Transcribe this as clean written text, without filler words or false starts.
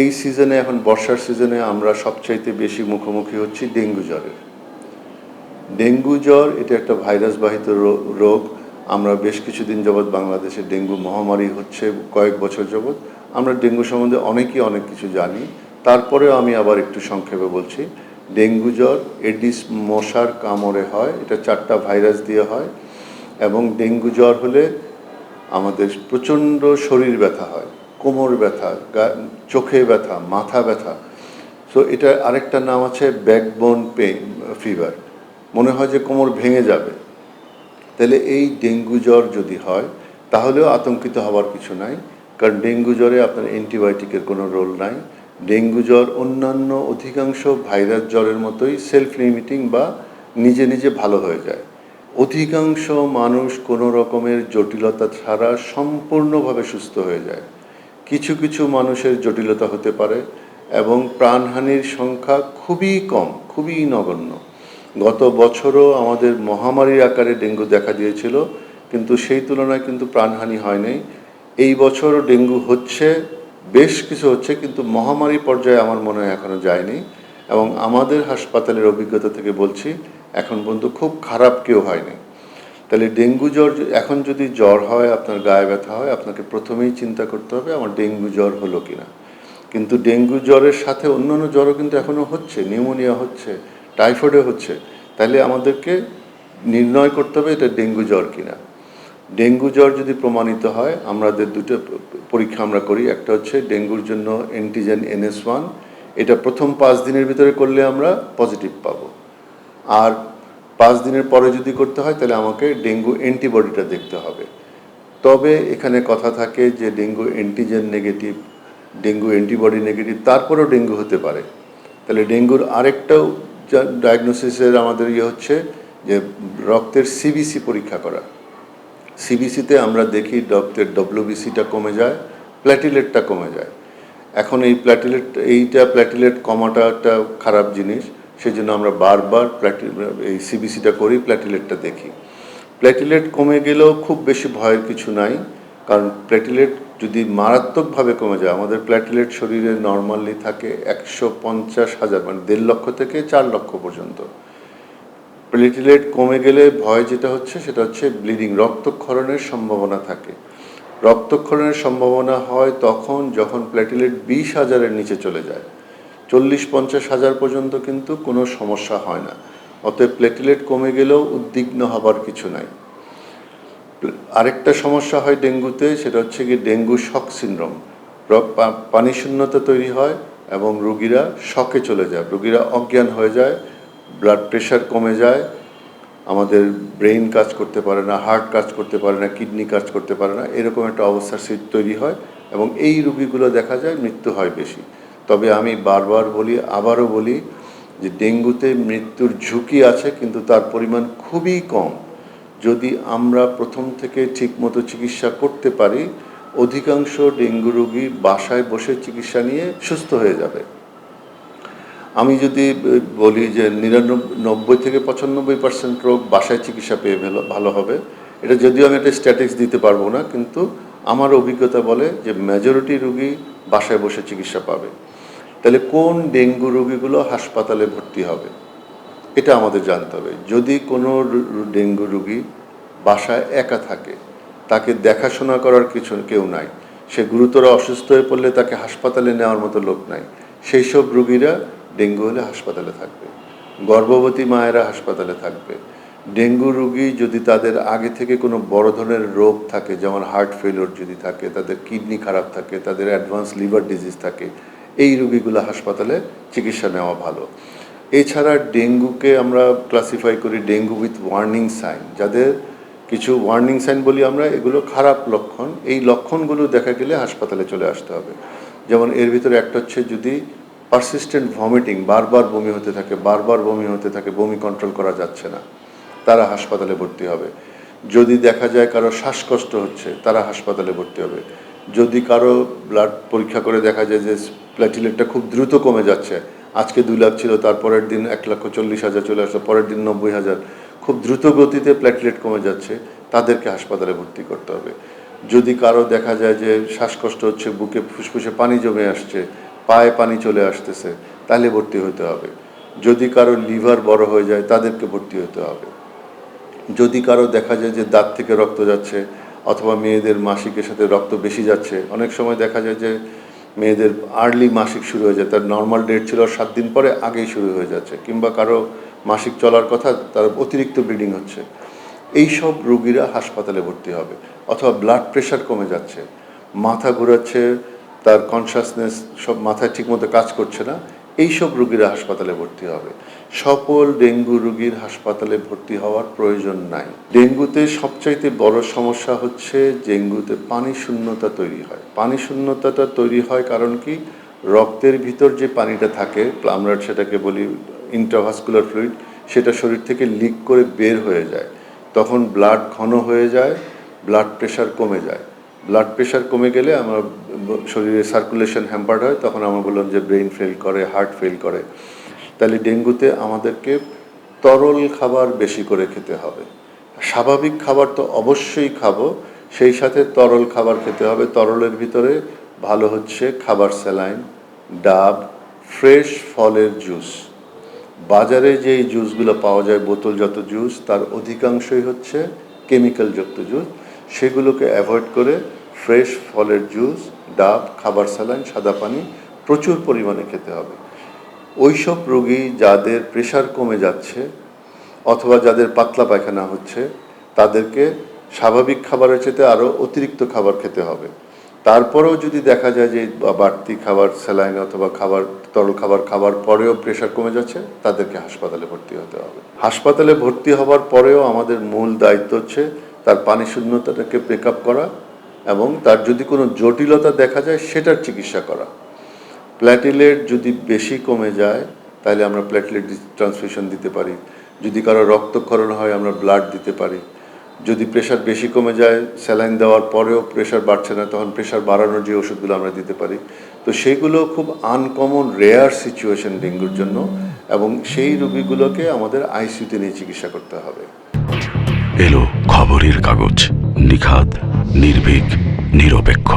এই সিজনে, এখন বর্ষার সিজনে আমরা সবচাইতে বেশি মুখোমুখি হচ্ছি ডেঙ্গু জ্বরের। ডেঙ্গু জ্বর এটা একটা ভাইরাসবাহিত রোগ। আমরা বেশ কিছুদিন যাবৎ বাংলাদেশে ডেঙ্গু মহামারী হচ্ছে, কয়েক বছর যাবৎ আমরা ডেঙ্গু সম্বন্ধে অনেক কিছু জানি। তারপরেও আমি আবার একটু সংক্ষেপে বলছি। ডেঙ্গু জ্বর এডিস মশার কামড়ে হয়, এটা 4টা ভাইরাস দিয়ে হয়। এবং ডেঙ্গু জ্বর হলে আমাদের প্রচণ্ড শরীর ব্যথা হয়, কোমর ব্যথা, চোখে ব্যথা, মাথা ব্যথা। সো এটা আরেকটা নাম আছে ব্যাকবোন পেইন ফিভার, মনে হয় যে কোমর ভেঙে যাবে। তাহলে এই ডেঙ্গু জ্বর যদি হয় তাহলেও আতঙ্কিত হওয়ার কিছু নাই, কারণ ডেঙ্গু জ্বরে আপনার অ্যান্টিবায়োটিকের কোনো রোল নাই। ডেঙ্গু জ্বর অন্যান্য অধিকাংশ ভাইরাস জ্বরের মতোই সেলফ লিমিটিং বা নিজে নিজে ভালো হয়ে যায়। অধিকাংশ মানুষ কোনো রকমের জটিলতা ছাড়া সম্পূর্ণভাবে সুস্থ হয়ে যায়। কিছু কিছু মানুষের জটিলতা হতে পারে এবং প্রাণহানির সংখ্যা খুবই কম, খুবই নগণ্য। গত বছরও আমাদের মহামারীর আকারে ডেঙ্গু দেখা দিয়েছিল, কিন্তু সেই তুলনায় কিন্তু প্রাণহানি হয়নি। এই বছরও ডেঙ্গু হচ্ছে, বেশ কিছু হচ্ছে, কিন্তু মহামারী পর্যায়ে আমার মনে হয় এখনও যায়নি। এবং আমাদের হাসপাতালের অভিজ্ঞতা থেকে বলছি, এখন পর্যন্ত খুব খারাপ কেউ হয়নি। তাহলে ডেঙ্গু জ্বর এখন যদি জ্বর হয়, আপনার গায়ে ব্যথা হয়, আপনাকে প্রথমেই চিন্তা করতে হবে আমার ডেঙ্গু জ্বর হলো কিনা। কিন্তু ডেঙ্গু জ্বরের সাথে অন্যান্য জ্বরও কিন্তু এখনও হচ্ছে, নিউমোনিয়া হচ্ছে, টাইফয়েডও হচ্ছে। তাহলে আমাদেরকে নির্ণয় করতে হবে এটা ডেঙ্গু জ্বর কিনা। ডেঙ্গু জ্বর যদি প্রমাণিত হয়, আমাদের দুটো পরীক্ষা আমরা করি। একটা হচ্ছে ডেঙ্গুর জন্য অ্যান্টিজেন NS1, এটা প্রথম 5 দিনের ভিতরে করলে আমরা পজিটিভ পাবো। আর 5 দিনের পরে যদি করতে হয় তাহলে আমাকে ডেঙ্গু অ্যান্টিবডিটা দেখতে হবে। তবে এখানে কথা থাকে যে dengue antigen negative, dengue antibody negative, তারপরেও ডেঙ্গু হতে পারে। তাহলে ডেঙ্গুর আরেকটাও ডায়াগনোসিসের আমাদের হচ্ছে যে রক্তের CBC পরীক্ষা করা। CBCতে আমরা দেখি রক্তের WBCটা কমে যায়, প্ল্যাটিলেটটা কমে যায়। এখন এই প্ল্যাটিলেট কমাটা একটা খারাপ জিনিস, সেই জন্য আমরা বারবার এই CBCটা করি, প্ল্যাটিলেটটা দেখি। প্ল্যাটিলেট কমে গেলেও খুব বেশি ভয়ের কিছু নাই, কারণ প্ল্যাটিলেট যদি মারাত্মকভাবে কমে যায়, আমাদের প্ল্যাটিলেট শরীরে নর্মালি থাকে 150,000, মানে 1.5 লক্ষ থেকে 4 লক্ষ পর্যন্ত। প্লেটলেট কমে গেলে ভয় যেটা হচ্ছে সেটা হচ্ছে ব্লিডিং, রক্তক্ষরণের সম্ভাবনা থাকে। রক্তক্ষরণের সম্ভাবনা হয় তখন যখন প্লেটলেট 20,000-এর নিচে চলে যায়। 40-50,000 পর্যন্ত কিন্তু কোনো সমস্যা হয় না। অতএব প্লেটলেট কমে গেলেও উদ্বিগ্ন হবার কিছু নাই। আরেকটা সমস্যা হয় ডেঙ্গুতে, সেটা হচ্ছে কি ডেঙ্গু শক সিনড্রোম। পানি শূন্যতা তৈরি হয় এবং রোগীরা শকে চলে যায়, রোগীরা অজ্ঞান হয়ে যায়, ব্লাড প্রেশার কমে যায়, আমাদের ব্রেইন কাজ করতে পারে না, হার্ট কাজ করতে পারে না, কিডনি কাজ করতে পারে না, এরকম একটা অবস্থার তৈরি হয় এবং এই রোগীগুলো দেখা যায় মৃত্যু হয় বেশি। তবে আমি বারবার বলি, আবারও বলি যে ডেঙ্গুতে মৃত্যুর ঝুঁকি আছে, কিন্তু তার পরিমাণ খুবই কম। যদি আমরা প্রথম থেকে ঠিকমতো চিকিৎসা করতে পারি, অধিকাংশ ডেঙ্গু রোগী বাসায় বসে চিকিৎসা নিয়ে সুস্থ হয়ে যাবে। আমি যদি বলি যে 90-95% রোগ বাসায় চিকিৎসা পেয়ে ভালো হবে, এটা যদিও আমি একটা স্ট্যাটিস্টিক্স দিতে পারবো না, কিন্তু আমার অভিজ্ঞতা বলে যে মেজরিটি রোগী বাসায় বসে চিকিৎসা পাবে। তাহলে কোন ডেঙ্গু রোগীগুলো হাসপাতালে ভর্তি হবে এটা আমাদের জানতে হবে। যদি কোনো ডেঙ্গু রোগী বাসায় একা থাকে, তাকে দেখাশোনা করার কেউ নাই, সে গুরুতর অসুস্থ হয়ে পড়লে তাকে হাসপাতালে নেওয়ার মতো লোক নাই, সেই সব রোগীরা ডেঙ্গু হলে হাসপাতালে থাকবে। গর্ভবতী মায়েরা হাসপাতালে থাকবে। ডেঙ্গু রোগী যদি তাদের আগে থেকে কোনো বড় ধরনের রোগ থাকে, যেমন হার্ট ফেলিওর যদি থাকে, তাদের কিডনি খারাপ থাকে, তাদের অ্যাডভান্স লিভার ডিজিজ থাকে, এই রোগীগুলো হাসপাতালে চিকিৎসা নেওয়া ভালো। এছাড়া ডেঙ্গুকে আমরা ক্লাসিফাই করি ডেঙ্গু উইথ ওয়ার্নিং সাইন, যাদের কিছু ওয়ার্নিং সাইন বলি আমরা, এগুলো খারাপ লক্ষণ। এই লক্ষণগুলো দেখা গেলে হাসপাতালে চলে আসতে হবে। যেমন এর ভিতরে একটা হচ্ছে যদি পারসিস্টেন্ট ভমিটিং, বারবার বমি হতে থাকে, বমি কন্ট্রোল করা যাচ্ছে না, তারা হাসপাতালে ভর্তি হবে। যদি দেখা যায় কারো শ্বাসকষ্ট হচ্ছে, তারা হাসপাতালে ভর্তি হবে। যদি কারো ব্লাড পরীক্ষা করে দেখা যায় যে প্ল্যাটিলেটটা খুব দ্রুত কমে যাচ্ছে, আজকে 2 লাখ ছিল, তারপরের দিন 1,40,000 চলে আসলো, পরের দিন 90,000, খুব দ্রুত গতিতে প্ল্যাটিলেট কমে যাচ্ছে, তাদেরকে হাসপাতালে ভর্তি করতে হবে। যদি কারো দেখা যায় যে শ্বাসকষ্ট হচ্ছে, বুকে ফুসফুসে পানি জমে আসছে, পায়ে পানি চলে আসতেছে, তাহলে ভর্তি হতে হবে। যদি কারো লিভার বড় হয়ে যায় তাদেরকে ভর্তি হতে হবে। যদি কারো দেখা যায় যে দাঁত থেকে রক্ত যাচ্ছে, অথবা মেয়েদের মাসিকের সাথে রক্ত বেশি যাচ্ছে, অনেক সময় দেখা যায় যে মেয়েদের আর্লি মাসিক শুরু হয়ে যায়, তার নর্মাল ডেট ছিল 7 দিন পরে আগেই শুরু হয়ে যাচ্ছে, কিংবা কারো মাসিক চলার কথা, তার অতিরিক্ত ব্লিডিং হচ্ছে, এই সব রোগীরা হাসপাতালে ভর্তি হবে। অথবা ব্লাড প্রেশার কমে যাচ্ছে, মাথা ঘোরাচ্ছে, তার কনসাসনেস সব মাথায় ঠিকমতো কাজ করছে না, এইসব রোগীরা হাসপাতালে ভর্তি হবে। সকল ডেঙ্গু রোগীর হাসপাতালে ভর্তি হওয়ার প্রয়োজন নাই। ডেঙ্গুতে সবচাইতে বড় সমস্যা হচ্ছে ডেঙ্গুতে পানি শূন্যতা তৈরি হয়। পানি শূন্যতাটা তৈরি হয় কারণ কি, রক্তের ভিতর যে পানিটা থাকে, আমরা সেটাকে বলি ইন্ট্রাভাস্কুলার ফ্লুইড, সেটা শরীর থেকে লিক করে বের হয়ে যায়। তখন ব্লাড ঘন হয়ে যায়, ব্লাড প্রেশার কমে যায়। ব্লাড প্রেশার কমে গেলে আমার শরীরে সার্কুলেশন হ্যাম্পার্ড হয়, তখন আমরা বললাম যে ব্রেইন ফেল করে, হার্ট ফেল করে। তাহলে ডেঙ্গুতে আমাদেরকে তরল খাবার বেশি করে খেতে হবে। স্বাভাবিক খাবার তো অবশ্যই খাবো, সেই সাথে তরল খাবার খেতে হবে। তরলের ভিতরে ভালো হচ্ছে খাবার স্যালাইন, ডাব, ফ্রেশ ফলের জুস। বাজারে যেই জুসগুলো পাওয়া যায় বোতলজাত জুস, তার অধিকাংশই হচ্ছে কেমিক্যালযুক্ত জুস। সেগুলোকে অ্যাভয়েড করে ফ্রেশ ফলের জুস, ডাব, খাবার স্যালাইন, সাদা পানি প্রচুর পরিমাণে খেতে হবে। ওইসব রোগী যাদের প্রেশার কমে যাচ্ছে অথবা যাদের পাতলা পায়খানা হচ্ছে, তাদেরকে স্বাভাবিক খাবারের চেয়ে আরও অতিরিক্ত খাবার খেতে হবে। তারপরেও যদি দেখা যায় যে বাড়তি খাবার, স্যালাইন অথবা খাবার, তরল খাবার খাবার পরেও প্রেশার কমে যাচ্ছে, তাদেরকে হাসপাতালে ভর্তি হতে হবে। হাসপাতালে ভর্তি হওয়ার পরেও আমাদের মূল দায়িত্ব হচ্ছে তার পানি শূন্যতাটাকে ব্রেক আপ করা, এবং তার যদি কোনো জটিলতা দেখা যায় সেটার চিকিৎসা করা। প্ল্যাটিলেট যদি বেশি কমে যায় তাহলে আমরা প্ল্যাটিলেট ট্রান্সফিউশন দিতে পারি। যদি কারো রক্তক্ষরণ হয় আমরা ব্লাড দিতে পারি। যদি প্রেশার বেশি কমে যায়, স্যালাইন দেওয়ার পরেও প্রেশার বাড়ছে না, তখন প্রেশার বাড়ানোর যে ওষুধগুলো আমরা দিতে পারি। তো সেইগুলো খুব আনকমন রেয়ার সিচুয়েশন ডেঙ্গুর জন্য, এবং সেই রোগীগুলোকে আমাদের আইসিইউতে নিয়ে চিকিৎসা করতে হবে। এলো খবরের কাগজ, নিখাদ, নির্ভীক, নিরপেক্ষ।